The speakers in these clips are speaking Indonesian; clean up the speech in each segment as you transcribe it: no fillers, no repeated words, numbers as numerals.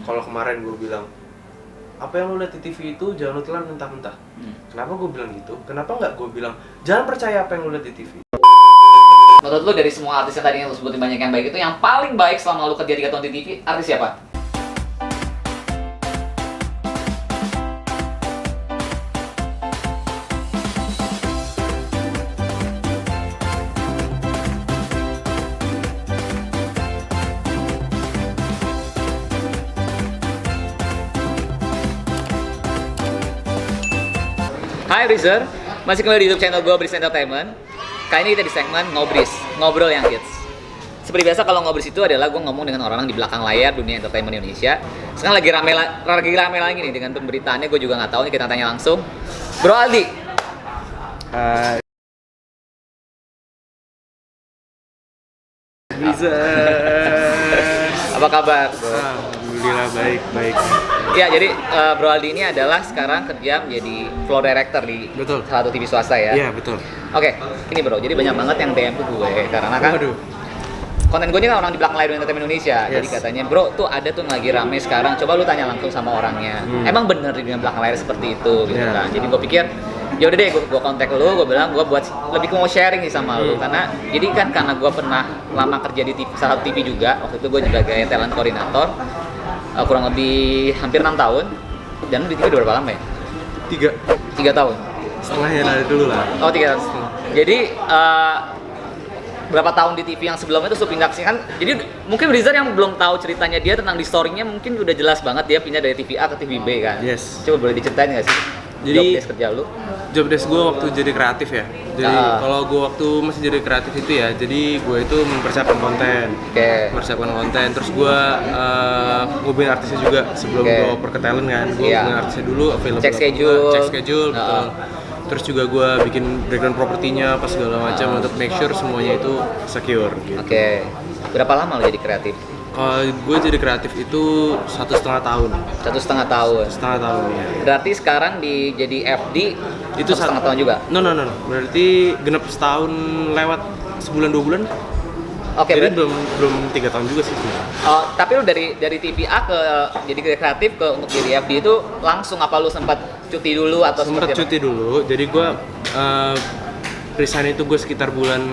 Kalau kemarin gue bilang apa yang lu lihat di TV itu jangan lu telan mentah-mentah. Kenapa gue bilang gitu? Kenapa nggak gue bilang jangan percaya apa yang lu lihat di TV? Menurut lu dari semua artis yang tadi yang lu sebutin banyak yang baik itu, yang paling baik selama lu kerja 3 tahun di TV, artis siapa? Hai Brizer, masih kembali di YouTube channel gue, Briz Entertainment. Kali ini kita di segmen Ngobris, ngobrol yang hits. Seperti biasa kalau ngobris itu adalah gue ngomong dengan orang-orang di belakang layar dunia entertainment Indonesia. Sekarang lagi rame lagi nih dengan pemberitaannya, gue juga nggak tahu nih, kita tanya langsung. Bro Aldi. Bisa. Apa kabar, Bro? Alhamdulillah baik. Ya, jadi Bro Aldi ini adalah sekarang kerja menjadi floor director di Betul. salah satu TV swasta ya. Iya betul. Oke, ini Bro, jadi banyak banget yang DM ke gue karena kan Waduh. konten gue ini kan orang di belakang layar dunia entertainment Indonesia. Yes. Jadi katanya, bro, tuh ada tuh lagi rame sekarang, coba lu tanya langsung sama orangnya. Emang bener di dunia belakang layar seperti itu gitu Yeah. kan. Jadi gue pikir, ya udah deh, gue kontak lu, gue bilang gue buat lebih mau sharing nih sama lu, karena jadi kan karena gue pernah lama kerja di TV, salah satu TV juga. Waktu itu gue sebagai talent koordinator, kurang lebih hampir 6 tahun. Dan lu di TV udah berapa lama ya? 3 tahun. Setengahnya dari dulu lah. Oh, 3 tahun. Jadi berapa tahun di TV yang sebelumnya itu pindah ke sini kan. Jadi mungkin Rizal yang belum tahu ceritanya dia tentang di story-nya mungkin udah jelas banget dia pindah dari TV A ke TV B kan. Yes. Coba boleh diceritain nggak sih? Jadi, job desk kerja lu? Job desk gue waktu jadi kreatif ya. Jadi kalau gue waktu masih jadi kreatif itu ya, jadi gue itu mempersiapkan konten. Oke. Mempersiapkan konten. Terus gue ngubungin artisnya juga sebelum Oke. gue oper ke talent kan. Gue Iya. ngubungin artisnya dulu, available. Cek schedule. Cek schedule, betul. Terus juga gue bikin breakdown propertinya apa segala macam untuk make sure semuanya itu secure gitu. Oke. Berapa lama lu jadi kreatif? Kalau gue jadi kreatif itu 1,5 tahun. 1,5 tahun. 1,5 tahun ya. Berarti sekarang jadi FD itu 1,5 tahun juga? No. Berarti genep setahun lewat sebulan 2 bulan. Oke, Jadi berarti belum 3 tahun juga sih sebenarnya. tapi lu dari TV A ke jadi kreatif ke untuk jadi FD itu langsung, apa lu sempat cuti dulu atau Sempet seperti apa? cuti dulu. Jadi gue resign itu gue sekitar bulan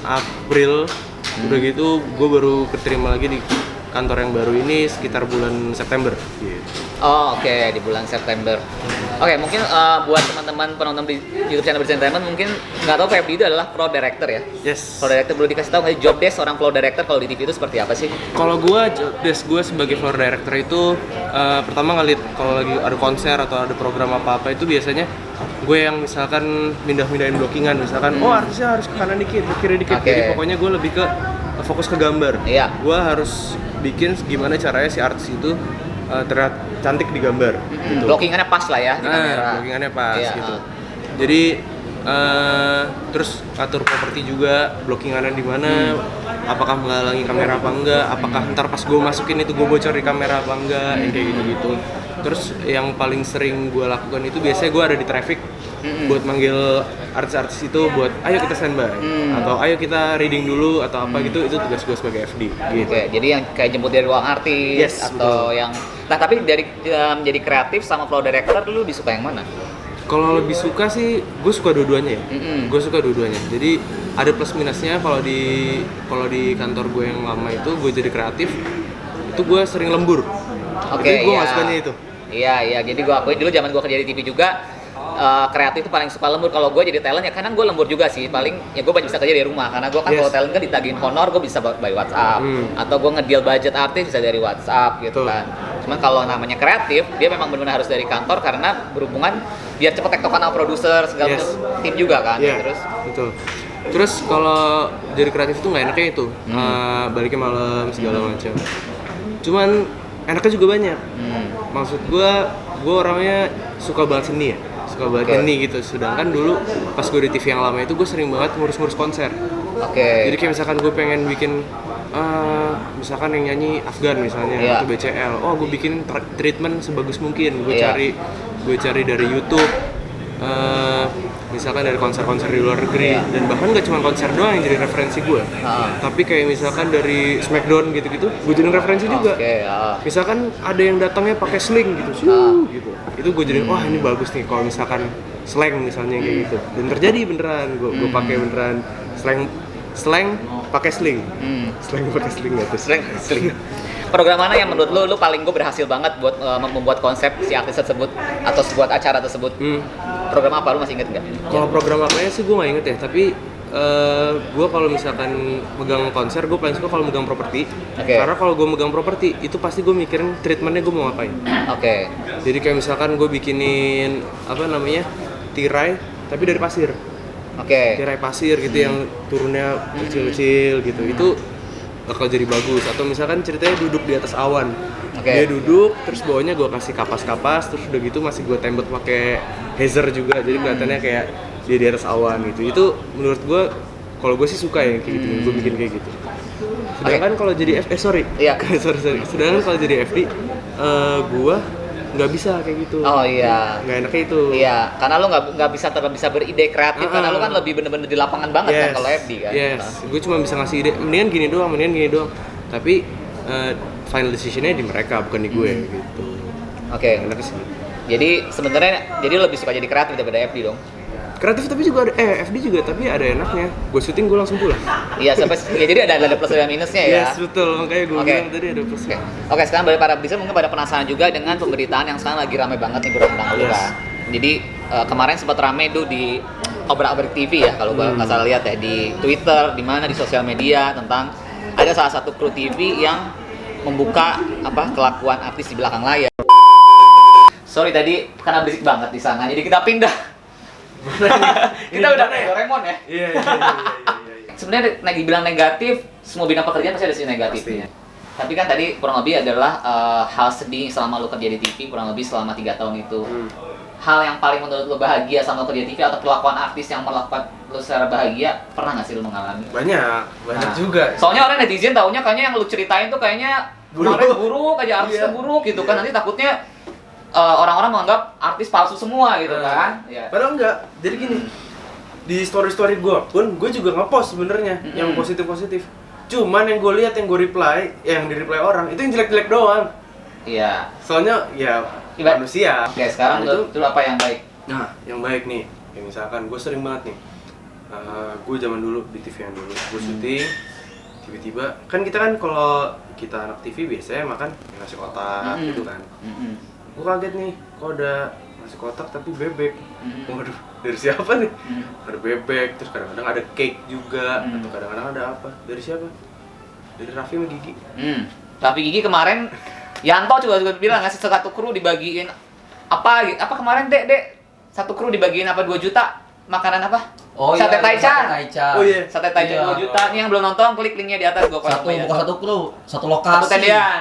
April. Udah gitu gue baru keterima lagi di kantor yang baru ini sekitar bulan September. Gitu. Oh, oke, di bulan September. Oke, mungkin buat teman-teman penonton di YouTube channel Briz Entertainment mungkin nggak tahu FD itu adalah pro director ya. Yes. Pro director, perlu dikasih tahu nggak sih job desk seorang pro director kalau di TV itu seperti apa sih? Kalau gue, desk gue sebagai floor director itu pertama ngelit kalau lagi ada konser atau ada program apa-apa itu biasanya gue yang misalkan mindahin blockingan, misalkan oh artisnya harus ke kanan dikit, ke kiri dikit. Oke. Jadi pokoknya gue lebih ke fokus ke gambar. Iya. Gue harus bikin gimana caranya si artis itu terlihat cantik di gambar. Gitu. Blockingannya pas lah ya di kamera. Blockingannya pas Iya, gitu. Jadi terus atur properti juga, blockingannya di mana, apakah menghalangi kamera apa enggak, apakah ntar pas gue masukin itu gue bocor di kamera apa enggak, yang kayak gitu-gitu. Terus yang paling sering gue lakukan itu biasanya gue ada di traffic buat manggil artis-artis itu buat ayo kita standby atau ayo kita reading dulu atau apa gitu, itu tugas gue sebagai FD gitu. Oke, jadi yang kayak jemput dari ruang artis Yes, atau betul. yang tapi dari menjadi kreatif sama floor director lu lebih suka yang mana? Kalau lebih suka sih, gue suka dua-duanya ya. Gue suka dua-duanya. Jadi ada plus minusnya kalau di kantor gue yang lama itu gue jadi kreatif, itu gue sering lembur. Oke, Jadi gue iya. nggak sukanya itu. Iya, jadi gue akuin dulu zaman gue kerja di TV juga, kreatif itu paling suka lembur. Kalau gue jadi talent ya kadang gue lembur juga sih, paling ya gue banyak bisa kerja dari rumah karena gue kan kalau talent kan ditagihin honor, gue bisa by WhatsApp atau gue ngedeal budget artis bisa dari WhatsApp gitu. Betul. Kan. Cuman kalau namanya kreatif dia memang benar-benar harus dari kantor karena berhubungan biar cepet tektokan sama produser segala Yes. macam tim juga kan. Iya, Terus betul. Terus kalau jadi kreatif itu nggak enaknya itu, baliknya malam segala macam. Cuman enaknya juga banyak. Maksud gue orangnya suka banget seni ya, suka banget seni gitu. Sedangkan dulu pas gue di TV yang lama itu gue sering banget ngurus-ngurus konser. Oke. Jadi kayak misalkan gue pengen bikin misalkan yang nyanyi Afgan misalnya atau BCL, oh gue bikin treatment sebagus mungkin, gue cari dari YouTube eh, misalkan dari konser-konser di luar negeri, dan bahkan nggak cuma konser doang yang jadi referensi gue, tapi kayak misalkan dari Smackdown gitu-gitu gue jadiin referensi juga. Misalkan ada yang datangnya pakai sling gitu, gitu, itu gue jadiin wah ini bagus nih kalau misalkan slang misalnya kayak gitu, dan terjadi beneran gue pakai beneran slang pakai sling, slang pakai sling gitu, Sling. Program mana yang menurut lu paling gue berhasil banget buat membuat konsep si artis tersebut atau sebuah acara tersebut? Program apa, lu masih inget nggak? Kalau program apanya sih gue nggak inget ya, tapi gue kalau misalkan megang konser, gue paling suka kalau megang properti. Karena kalau gue megang properti, itu pasti gue mikirin treatmentnya gue mau ngapain. Jadi kayak misalkan gue bikinin apa namanya tirai, tapi dari pasir. Tirai pasir gitu yang turunnya kecil-kecil gitu. Itu bakal jadi bagus. Atau misalkan ceritanya duduk di atas awan. Dia duduk, terus bawahnya gue kasih kapas-kapas, terus udah gitu masih gue tembok pakai hazer juga, jadi kelihatannya kayak dia di atas awan gitu. Itu menurut gue, kalau gue sih suka ya kayak gitu, gue bikin kayak gitu. Sedangkan kalau jadi sorry. Sedangkan kalau jadi FD, gue nggak bisa kayak gitu. Nggak enaknya itu. Karena lu nggak bisa beride kreatif, karena lu kan lebih bener-bener di lapangan banget kan kalau FD kan. Gue cuma bisa ngasih ide, mendingan gini doang. Tapi final decision-nya di mereka, bukan di gue gitu. Enak sih. Jadi sebenarnya lebih suka jadi kreatif daripada FD dong. Kreatif tapi juga ada FD juga, tapi ada enaknya. Gue syuting gue langsung pulang. Jadi ada plus dan minusnya ya. Betul, makanya gue bilang tadi ada plus. Sekarang bagi para produser mungkin pada penasaran juga dengan pemberitaan yang sekarang lagi rame banget nih bro tentang lu kan. Jadi kemarin sempat rame tuh di Obrak-abrik TV ya, kalau gue nggak salah lihat ya, di Twitter, di mana di sosial media, tentang ada salah satu kru TV yang membuka kelakuan artis di belakang layar. Sorry tadi karena berisik banget di sana, jadi kita pindah. Kita udah kayak Doraemon ya. Iya. Sebenarnya dibilang negatif, semua bidang pekerjaan pasti ada sisi negatifnya. Tapi kan tadi kurang lebih adalah hal sedih selama lu kerja di TV kurang lebih selama 3 tahun itu. Hal yang paling menurut lu bahagia sama kerja TV atau perlakuan artis yang melakukan lu secara bahagia, pernah nggak sih lu mengalami? Banyak juga. Soalnya orang netizen taunya kayaknya yang lu ceritain tuh kayaknya buruk aja, artisnya buruk gitu kan, nanti takutnya orang-orang menganggap artis palsu semua gitu kan. Padahal enggak. Jadi gini, di story gue pun gue juga nge-post sebenarnya yang positif. Cuman yang gue lihat, yang gue reply, yang di-reply orang itu yang jelek-jelek doang. Soalnya ya manusia. Sekarang itu apa yang baik? Nah, yang baik nih, kayak misalkan gue sering banget nih, gue zaman dulu di TV yang dulu, gue syuting, tiba-tiba kan kita kan kalau kita anak TV biasanya makan nasi kotak gitu kan. Gue kaget nih, kok ada nasi kotak tapi bebek. Waduh, dari siapa nih? Ada bebek, terus kadang-kadang ada cake juga, atau kadang-kadang ada apa? Dari siapa? Dari Raffi sama Gigi. Raffi Gigi kemarin, Yanto juga bilang ngasih satu kru dibagiin apa kemarin dek satu kru dibagiin 2 juta makanan apa? Sate Taichan. Sate Taichan 2 juta. Ini yang belum nonton, klik linknya di atas. Bukan satu kru, satu lokasi. Satu tendian.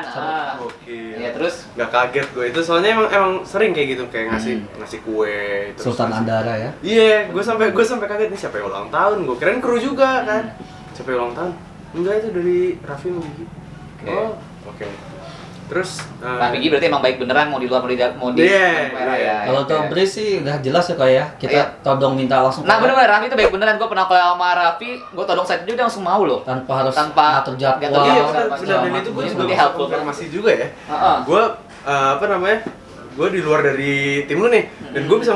Terus nggak kaget gue itu, soalnya emang sering kayak gitu, kayak ngasih kue. Sultan Andara ya. Iya, gue sampai kaget nih, siapa yang ulang tahun? Gue kirain kru juga kan. Siapa yang ulang tahun? Enggak, itu dari Raffi sama Gigi. Oke. Terus Raffi Gigi berarti emang baik beneran, mau di luar mau di kamera ya. Kalau untuk Bris sih udah jelas ya kayak kita todong minta langsung. Nah bener Raffi itu baik beneran, gue pernah kalau sama Raffi, gue todong set dia langsung mau loh. Tanpa ngatur jadwal. Iya benar, dan itu gue juga konfirmasi juga ya. Gue gue di luar dari tim lu nih, dan gue bisa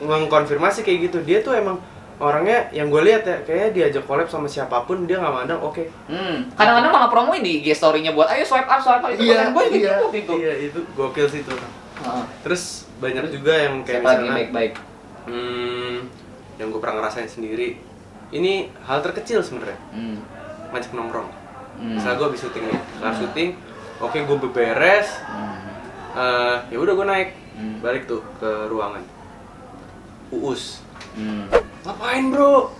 mengkonfirmasi kayak gitu. Dia tuh emang orangnya yang gue lihat ya, kayaknya diajak collab sama siapapun dia nggak mandang oke. Kadang-kadang malah promoin di IG story-nya buat ayo swipe up itu iya, gue gitu. Iya, itu gokil sih tuh. Terus banyak juga yang kayak siapa misalnya baik-baik. Yang gue pernah ngerasain sendiri. Ini hal terkecil sebenarnya. Ngajak nongkrong. Misalnya gue habis syuting nih, syuting, oke gue beberes. Ya udah gue naik, balik tuh ke ruangan. Uus. Ngapain bro?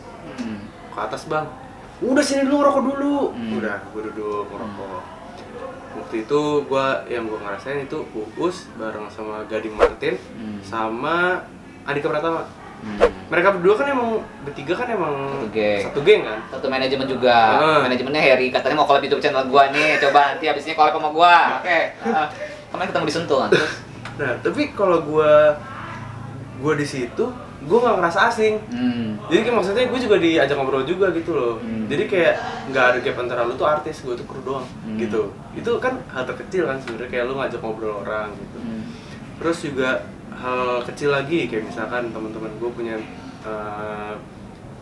Ke atas bang. Udah sini dulu ngerokok dulu. Udah, gue duduk ngerokok. Waktu itu yang gue ngerasain itu Uus bareng sama Gading Martin sama Andika Pratama. Mereka berdua kan emang bertiga kan emang satu geng kan? Satu manajemen juga. Manajemennya Harry katanya mau collab YouTube channel gua nih. Coba nanti abis ini collab sama gua. Oke. Kemarin ketemu di Sentul kan. Nah, tapi kalau gua gue di situ gue nggak ngerasa asing. Jadi kayak maksudnya gue juga diajak ngobrol juga gitu loh. Jadi kayak nggak ada gap antara lu tuh artis, gue tuh kru doang gitu. Itu kan hal terkecil kan sebenarnya, kayak lu ngajak ngobrol orang gitu. Terus juga hal kecil lagi kayak misalkan teman-teman gue punya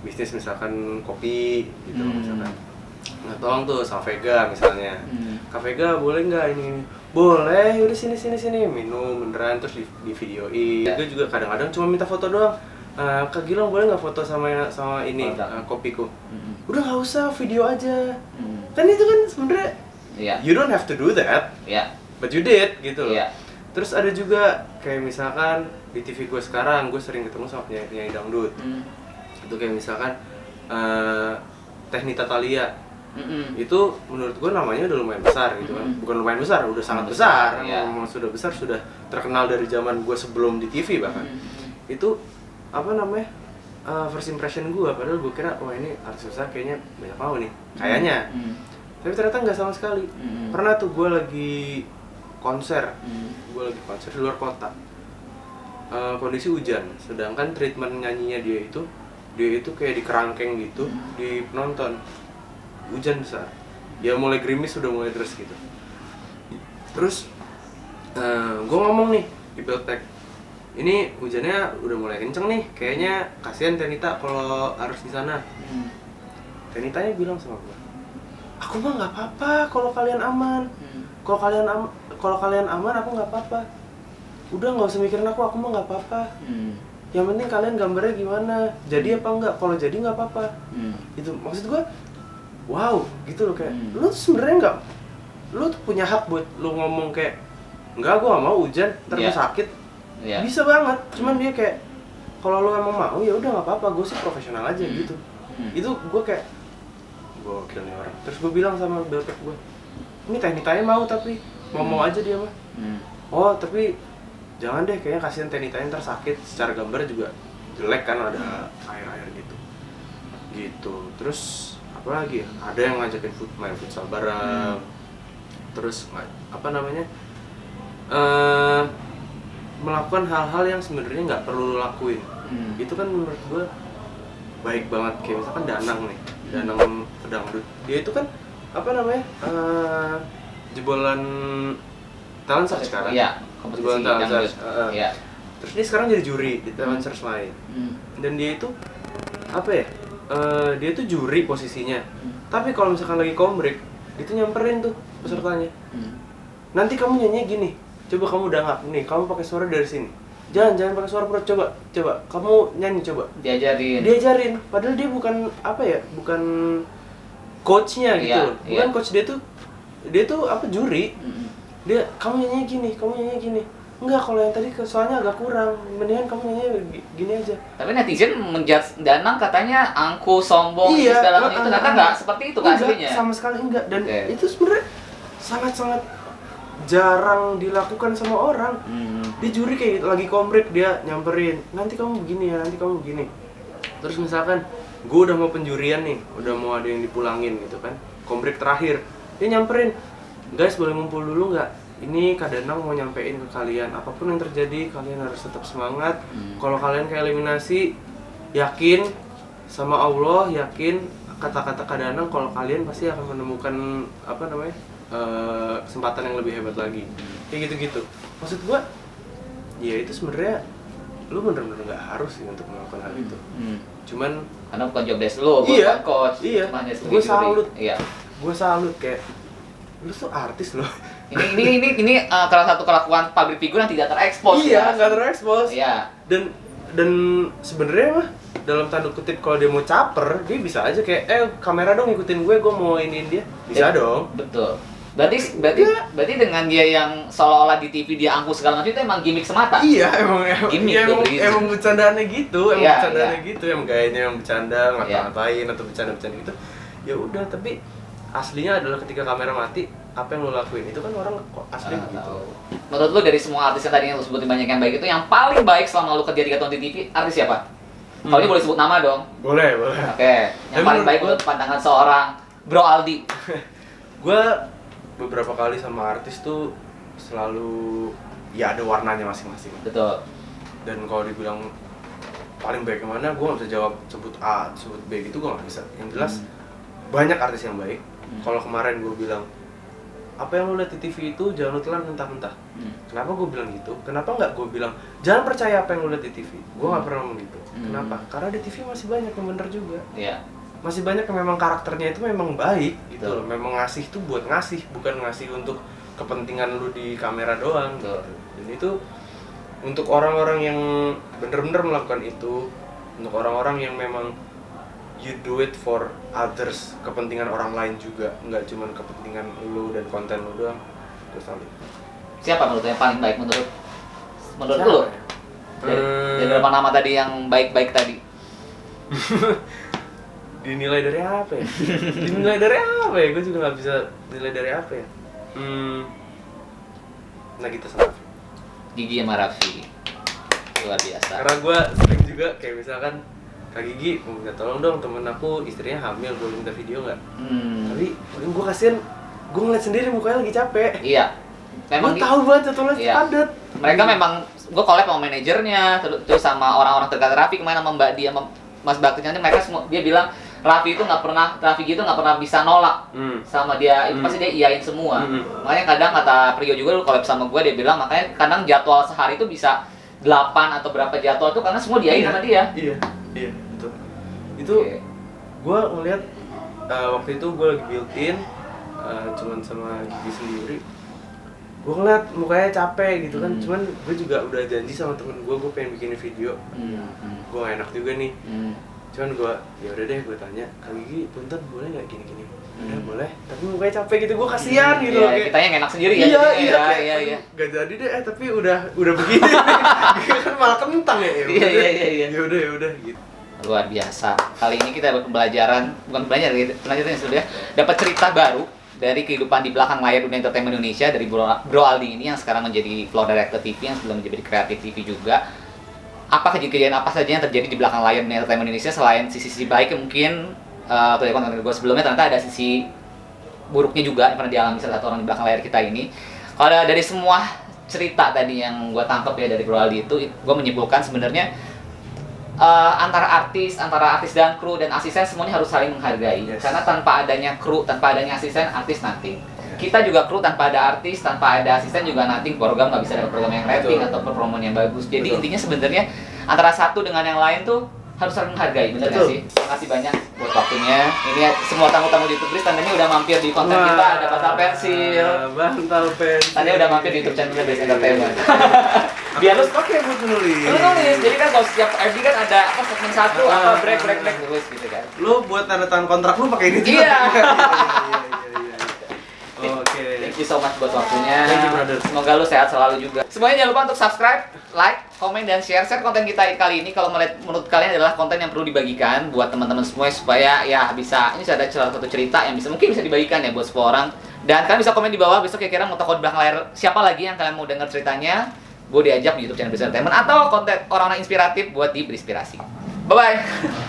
bisnis misalkan kopi gitu misalkan. Nah tolong tuh Savega misalnya. Kak Vega boleh nggak ini? Boleh, udah sini minum beneran terus di videoin. Gue juga kadang-kadang cuma minta foto doang. Kak Gilang boleh nggak foto sama ini kopiku? Udah nggak usah, video aja. Kan itu kan sebenarnya you don't have to do that, but you did gitu loh. Terus ada juga kayak misalkan di TV gue sekarang, gue sering ketemu sama penyanyi dangdut. Itu kayak misalkan Technita Thalia. Itu menurut gue namanya udah lumayan besar gitu kan. Bukan lumayan besar, udah sangat besar. Memang sudah besar, sudah terkenal dari zaman gue sebelum di TV bahkan. Itu apa namanya? First impression gue, padahal gue kira wah ini artis besar kayaknya banyak mau nih. Kayaknya. Tapi ternyata nggak sama sekali. Pernah tuh gue lagi konser. Gue lagi konser di luar kota. Kondisi hujan, sedangkan treatment nyanyinya dia itu kayak di kerangkeng gitu di penonton. Hujan besar, ya mulai gerimis, sudah mulai deras gitu. Terus gue ngomong nih di Beltek, ini hujannya udah mulai kenceng nih, kayaknya kasihan Technita kalau harus di sana. Technitanya bilang sama gue, aku mah nggak apa-apa kalau kalian aman. Kalau kalian aman aku nggak apa-apa. Udah nggak usah mikirin aku mah nggak apa-apa. Yang penting kalian gambarnya gimana, jadi apa enggak? Kalau jadi nggak apa-apa. Itu maksud gue. Wow, gitu loh kayak lu tuh sebenarnya lu tuh punya hak buat lu ngomong kayak enggak, gua gak mau hujan, ntar gua sakit. Bisa banget, cuman dia kayak kalau lu emang mau ya udah nggak apa-apa, gue sih profesional aja gitu. Itu gue kayak gokil nih orang. Terus gue bilang sama Beltek gue, ini Technitanya mau tapi mau aja dia mah. Oh tapi jangan deh, kayaknya kasihan Technitanya ntar sakit, secara gambar juga jelek kan, ada air gitu. Terus apa lagi ya? Ada yang ngajakin main futsal bareng. Terus apa namanya? Melakukan hal-hal yang sebenarnya nggak perlu lakuin. Itu kan menurut gue baik banget. Kayak misalkan Danang nih, Danang pedangdut. Dia itu kan apa namanya? Jebolan talent search sekarang. Jebolan talent search. Terus dia sekarang jadi juri di talent search lain. Dan dia itu apa ya? Dia tuh juri posisinya. Tapi kalau misalkan lagi kombrek, dia tuh nyamperin tuh pesertanya. Nanti kamu nyanyi gini. Coba kamu dangak nih, kamu pakai suara dari sini. Jangan pakai suara perut, coba. Kamu nyanyi coba. Diajarin. Padahal dia bukan apa ya? Bukan coachnya gitu loh. Bukan coach, dia tuh apa juri. Dia kamu nyanyi gini. Enggak, kalau yang tadi soalnya agak kurang. Mendingan kamu nyanyi gini aja. Tapi netizen menjudge Danang katanya angku, sombong, segala macam itu. Ternyata nggak seperti itu kan aslinya. Sama sekali enggak. Dan itu sebenarnya sangat-sangat jarang dilakukan sama orang. Dia juri kayak lagi kombrek, dia nyamperin. Nanti kamu begini ya, nanti kamu begini. Terus misalkan gue udah mau penjurian nih, udah mau ada yang dipulangin gitu kan. Kombrek terakhir, dia nyamperin. Guys, boleh ngumpul dulu nggak? Ini Kak Danang mau nyampein ke kalian, apapun yang terjadi kalian harus tetap semangat. Kalau kalian ke eliminasi, yakin sama Allah, yakin kata-kata Kak Danang kalau kalian pasti akan menemukan apa namanya kesempatan yang lebih hebat lagi. Kayak gitu-gitu. Maksud gua, ya itu sebenarnya lu bener-bener nggak harus sih untuk melakukan hal itu. Cuman karena bukan job desk lu, bukan coach. Gue salut. Gue salut kayak lu tuh artis loh. Ini salah satu kelakuan public figure yang tidak terekspos. Nggak terekspos. Dan sebenarnya mah dalam tanda kutip kalau dia mau caper, dia bisa aja kayak kamera dong ikutin gue mau iniin dia. Bisa dong. Betul. Berarti dengan dia yang seolah-olah di TV dia angkuh segala macam itu emang gimmick semata. Iya, gimmick emang bercandaannya gitu, emang gayanya yang bercanda, ngata-ngatain atau bercanda gitu. Ya udah, tapi aslinya adalah ketika kamera mati, apa yang lo lakuin itu kan orang asli gitu. Menurut lo dari semua artis yang tadi yang lo sebutin banyak yang baik itu, yang paling baik selama lo kerja 3 tahun di TV, artis siapa? Kalau ini boleh sebut nama dong. Boleh. Oke. Yang paling baik menurut pandangan seorang Bro Aldi. Gue beberapa kali sama artis tuh selalu ya ada warnanya masing-masing. Betul. Dan kalau dibilang paling baik yang mana, gue nggak bisa jawab sebut A, sebut B gitu, gue nggak bisa. Yang jelas banyak artis yang baik. Kalau kemarin gue bilang apa yang lo lihat di TV itu jangan lo telan mentah-mentah. Kenapa gue bilang gitu? Kenapa nggak gue bilang jangan percaya apa yang lo lihat di TV? Gue nggak pernah ngomong gitu. Kenapa? Karena di TV masih banyak yang bener juga. Iya. Masih banyak yang memang karakternya itu memang baik gitu Betul. loh. Memang ngasih itu buat ngasih, bukan ngasih untuk kepentingan lu di kamera doang. Betul. Dan itu untuk orang-orang yang bener-bener melakukan itu, untuk orang-orang yang memang you do it for others, kepentingan orang lain juga, nggak cuma kepentingan lu dan konten lu doang. Gue salut. Siapa menurut lu yang paling baik menurut Siapa lu? ya? Dari beberapa nama tadi yang baik-baik tadi. Dinilai dari apa ya? Dinilai dari apa ya? Gue juga nggak bisa nilai dari apa ya. Nah kita sama Raffi. Gigi sama Raffi. Luar biasa. Karena gue sering juga kayak misalkan Kak Gigi mau minta tolong dong, temen aku istrinya hamil, boleh minta video nggak? Tapi gue kasihan, gue ngeliat sendiri mukanya lagi capek. Iya. Gue tahu banget jadwalnya iya. padat. Mereka memang, gue collab sama manajernya, terus sama orang-orang terdekat Raffi kemarin sama Mbak Dia, sama Mas Bakti, nanti mereka semua, dia bilang Raffi gitu nggak pernah bisa nolak sama dia, itu pasti dia iyain semua. Makanya kadang kata Priyo juga, lu collab sama gue, dia bilang makanya kadang jadwal sehari itu bisa 8 atau berapa jadwal tuh karena semua diain sama dia. Iya, betul. Itu gue ngeliat waktu itu gue lagi build-in, cuman sama Gigi sendiri. Gue ngeliat mukanya capek gitu kan, cuman gue juga udah janji sama temen gue pengen bikin video. Gue gak enak juga nih. Cuman gue, ya udah deh gue tanya, Kak Gigi, punten boleh nggak gini-gini? Udah boleh, tapi mukanya capek gitu, gue kasihan gitu. Iya, kita yang enak sendiri ya. Iya. Gak jadi deh, tapi udah begini. Kan malah kentang ya. Iya. Ya udah gitu. Luar biasa. Kali ini kita dapat pembelajaran, bukan pelajaran sudah dapat cerita baru dari kehidupan di belakang layar dunia entertainment Indonesia dari Bro Aldi ini yang sekarang menjadi floor director TV, yang sebelum menjadi kreatif TV juga. Apa kejadian apa saja yang terjadi di belakang layar dunia entertainment Indonesia selain sisi baik yang mungkin atau konten gue sebelumnya, ternyata ada sisi buruknya juga yang pernah dialami salah satu orang di belakang layar kita ini. Kalau dari semua cerita tadi yang gue tangkap ya dari Bro Aldi itu, gue menyimpulkan sebenarnya antara artis dan kru dan asisten semuanya harus saling menghargai. Karena tanpa adanya kru, tanpa adanya asisten, artis nothing. Kita juga kru tanpa ada artis, tanpa ada asisten juga nothing. Program nggak bisa dapat program yang rating atau performa yang bagus. Jadi intinya sebenarnya antara satu dengan yang lain tuh harus saling menghargai, bener nggak sih? Terima kasih banyak buat waktunya. Ini semua tamu-tamu di YouTube tandanya udah mampir di konten kita, ada bantal pensil. Tadi udah mampir di YouTube channelnya Best Entertainment. Biar lu pakai buat nulis. jadi kan kalau setiap FD kan ada segmen satu, break terus gitu kan. Lu buat tanda tangan kontrak lu pakai ini juga. Iya. Oke. Thank you so much buat waktunya. Thank you, brother. Semoga lu sehat selalu juga. Semuanya jangan lupa untuk subscribe, like, komen, dan share konten kita kali ini. Kalau menurut kalian adalah konten yang perlu dibagikan buat teman-teman semua supaya ya bisa, ini ada salah satu cerita yang mungkin bisa dibagikan ya buat semua orang. Dan kalian bisa komen di bawah besok kira-kira mau tokoh di belakang layar siapa lagi yang kalian mau dengar ceritanya. Gue diajak di YouTube channel Best Entertainment atau konten orang-orang inspiratif buat berinspirasi. Bye bye.